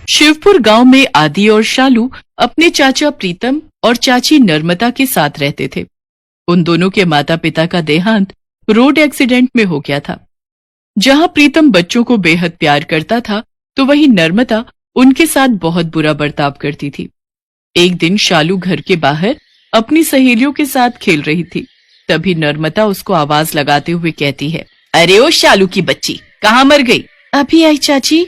शिवपुर गांव में आदि और शालू अपने चाचा प्रीतम और चाची नर्मदा के साथ रहते थे। उन दोनों के माता पिता का देहांत रोड एक्सीडेंट में हो गया था। जहां प्रीतम बच्चों को बेहद प्यार करता था, तो वहीं नर्मदा उनके साथ बहुत बुरा बर्ताव करती थी। एक दिन शालू घर के बाहर अपनी सहेलियों के साथ खेल रही थी। तभी नर्मदा उसको आवाज लगाते हुए कहती है, अरे ओ शालू की बच्ची, कहाँ मर गई? अभी आई चाची।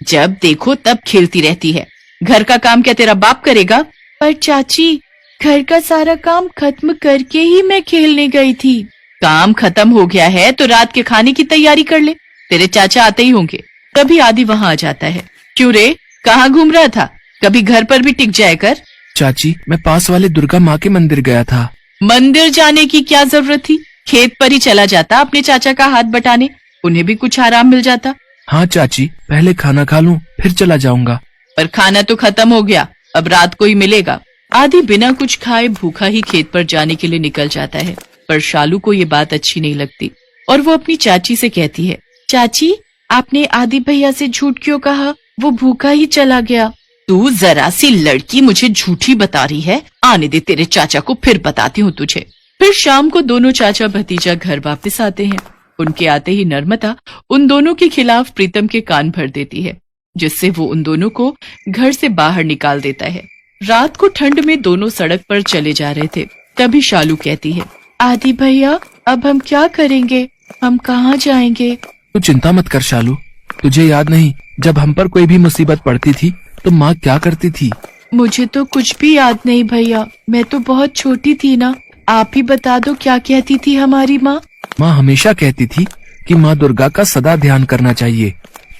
जब देखो तब खेलती रहती है। घर का काम क्या तेरा बाप करेगा? पर चाची, घर का सारा काम खत्म करके ही मैं खेलने गई थी। काम खत्म हो गया है तो रात के खाने की तैयारी कर ले, तेरे चाचा आते ही होंगे। तभी आदि वहां आ जाता है। क्यों रे, कहाँ घूम रहा था? कभी घर पर भी टिक जाए कर। चाची, मैं पास वाले दुर्गा माँ के मंदिर गया था। मंदिर जाने की क्या जरूरत थी? खेत पर ही चला जाता अपने चाचा का हाथ बटाने, उन्हें भी कुछ आराम मिल जाता। हाँ चाची, पहले खाना खा लूं, फिर चला जाऊंगा। पर खाना तो खत्म हो गया, अब रात को ही मिलेगा। आदि बिना कुछ खाए भूखा ही खेत पर जाने के लिए निकल जाता है। पर शालू को ये बात अच्छी नहीं लगती और वो अपनी चाची से कहती है, चाची, आपने आदि भैया से झूठ क्यों कहा? वो भूखा ही चला गया। तू जरा सी लड़की मुझे झूठी बता रही है। आने दे, तेरे चाचा को फिर बताती हूँ तुझे। फिर शाम को दोनों चाचा भतीजा घर वापस आते हैं। उनके आते ही नर्मदा उन दोनों के खिलाफ प्रीतम के कान भर देती है, जिससे वो उन दोनों को घर से बाहर निकाल देता है। रात को ठंड में दोनों सड़क पर चले जा रहे थे। तभी शालू कहती है, आदि भैया, अब हम क्या करेंगे? हम कहाँ जाएंगे? तू चिंता मत कर शालू, तुझे याद नहीं जब हम पर कोई भी मुसीबत पड़ती थी तो माँ क्या करती थी? मुझे तो कुछ भी याद नहीं भैया, मैं तो बहुत छोटी थी ना। आप ही बता दो, क्या कहती थी हमारी माँ? माँ हमेशा कहती थी कि माँ दुर्गा का सदा ध्यान करना चाहिए।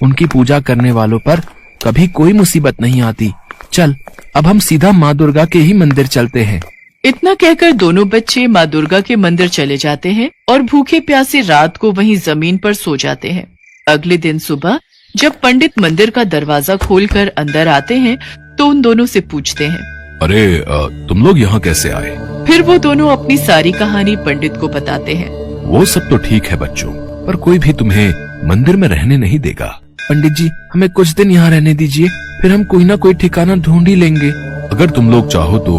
उनकी पूजा करने वालों पर कभी कोई मुसीबत नहीं आती। चल, अब हम सीधा माँ दुर्गा के ही मंदिर चलते हैं। इतना कहकर दोनों बच्चे माँ दुर्गा के मंदिर चले जाते हैं और भूखे प्यासे रात को वहीं जमीन पर सो जाते हैं। अगले दिन सुबह जब पंडित मंदिर का दरवाजा खोलकर अंदर आते हैं तो उन दोनों से पूछते हैं, अरे तुम लोग यहाँ कैसे आए? फिर वो दोनों अपनी सारी कहानी पंडित को बताते हैं। वो सब तो ठीक है बच्चों, पर कोई भी तुम्हें मंदिर में रहने नहीं देगा। पंडित जी, हमें कुछ दिन यहाँ रहने दीजिए, फिर हम कोई ना कोई ठिकाना ढूंढ ही लेंगे। अगर तुम लोग चाहो तो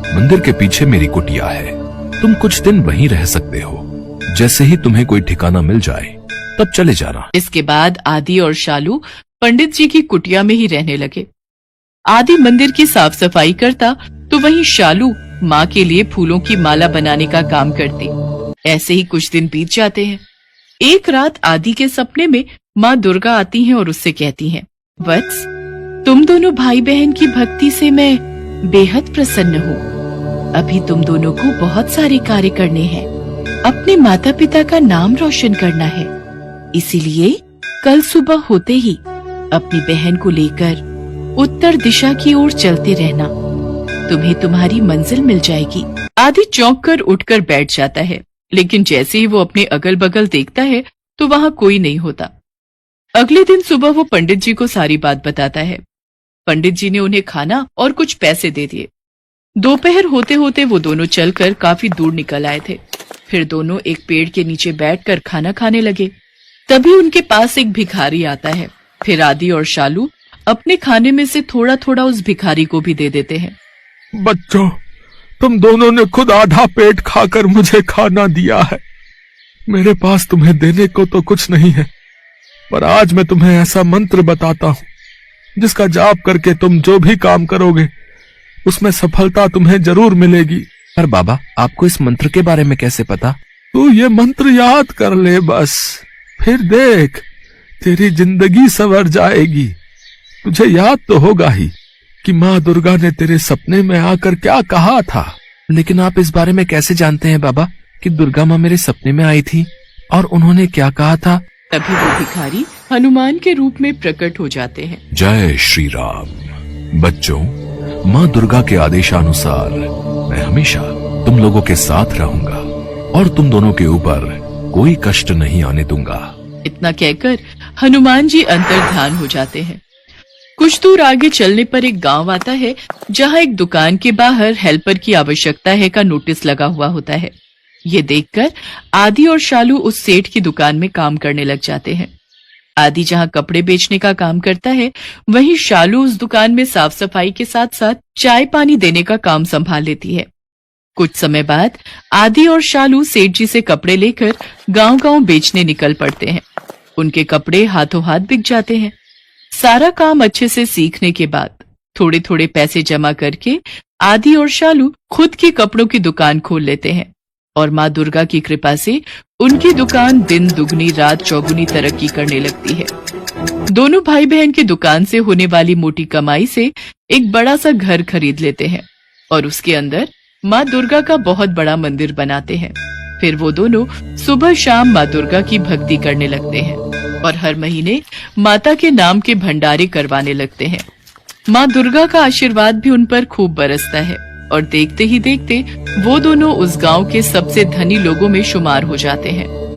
मंदिर के पीछे मेरी कुटिया है, तुम कुछ दिन वहीं रह सकते हो। जैसे ही तुम्हें कोई ठिकाना मिल जाए तब चले जाना। इसके बाद आदि और शालू पंडित जी की कुटिया में ही रहने लगे। आदि मंदिर की साफ सफाई करता तो वहीं शालू माँ के लिए फूलों की माला बनाने का काम करती। ऐसे ही कुछ दिन बीत जाते हैं। एक रात आदि के सपने में माँ दुर्गा आती हैं और उससे कहती हैं, वत्स, तुम दोनों भाई बहन की भक्ति से मैं बेहद प्रसन्न हूँ। अभी तुम दोनों को बहुत सारे कार्य करने हैं। अपने माता पिता का नाम रोशन करना है। इसीलिए कल सुबह होते ही अपनी बहन को लेकर उत्तर दिशा की ओर चलते रहना। तुम्हें तुम्हारी मंजिल मिल जाएगी। आदि चौंक कर उठकर बैठ जाता है, लेकिन जैसे ही वो अपने अगल बगल देखता है तो वहाँ कोई नहीं होता। अगले दिन सुबह वो पंडित जी को सारी बात बताता है। पंडित जी ने उन्हें खाना और कुछ पैसे दे दिए। दोपहर होते होते वो दोनों चलकर काफी दूर निकल आए थे। फिर दोनों एक पेड़ के नीचे बैठकर खाना खाने लगे। तभी उनके पास एक भिखारी आता है। फिर आदि और शालू अपने खाने में से थोड़ा थोड़ा उस भिखारी को भी दे देते हैं। बच्चों, तुम दोनों ने खुद आधा पेट खाकर मुझे खाना दिया है। मेरे पास तुम्हें देने को तो कुछ नहीं है, पर आज मैं तुम्हें ऐसा मंत्र बताता हूँ जिसका जाप करके तुम जो भी काम करोगे उसमें सफलता तुम्हें जरूर मिलेगी। पर बाबा, आपको इस मंत्र के बारे में कैसे पता? तू ये मंत्र याद कर ले बस, फिर देख तेरी जिंदगी संवर जाएगी। तुझे याद तो होगा ही कि माँ दुर्गा ने तेरे सपने में आकर क्या कहा था। लेकिन आप इस बारे में कैसे जानते हैं बाबा कि दुर्गा माँ मेरे सपने में आई थी और उन्होंने क्या कहा था? तभी वो भिखारी हनुमान के रूप में प्रकट हो जाते हैं। जय श्री राम। बच्चों, माँ दुर्गा के आदेशानुसार मैं हमेशा तुम लोगों के साथ रहूंगा और तुम दोनों के ऊपर कोई कष्ट नहीं आने दूंगा। इतना कहकर हनुमान जी अंतर्ध्यान हो जाते हैं। कुछ दूर आगे चलने पर एक गांव आता है, जहां एक दुकान के बाहर हेल्पर की आवश्यकता है का नोटिस लगा हुआ होता है। ये देखकर आदि और शालू उस सेठ की दुकान में काम करने लग जाते हैं। आदि जहाँ कपड़े बेचने का काम करता है, वहीं शालू उस दुकान में साफ सफाई के साथ साथ चाय पानी देने का काम संभाल लेती है। कुछ समय बाद आदि और शालू सेठ जी से कपड़े लेकर गांव-गांव बेचने निकल पड़ते हैं। उनके कपड़े हाथों हाथ बिक जाते हैं। सारा काम अच्छे से सीखने के बाद थोड़े थोड़े पैसे जमा करके आदि और शालू खुद की कपड़ों की दुकान खोल लेते हैं और माँ दुर्गा की कृपा से उनकी दुकान दिन दुगनी रात चौगुनी तरक्की करने लगती है। दोनों भाई बहन की दुकान से होने वाली मोटी कमाई से एक बड़ा सा घर खरीद लेते हैं और उसके अंदर माँ दुर्गा का बहुत बड़ा मंदिर बनाते हैं। फिर वो दोनों सुबह शाम माँ दुर्गा की भक्ति करने लगते हैं और हर महीने माता के नाम के भंडारे करवाने लगते हैं। माँ दुर्गा का आशीर्वाद भी उन पर खूब बरसता है और देखते ही देखते वो दोनों उस गांव के सबसे धनी लोगों में शुमार हो जाते हैं।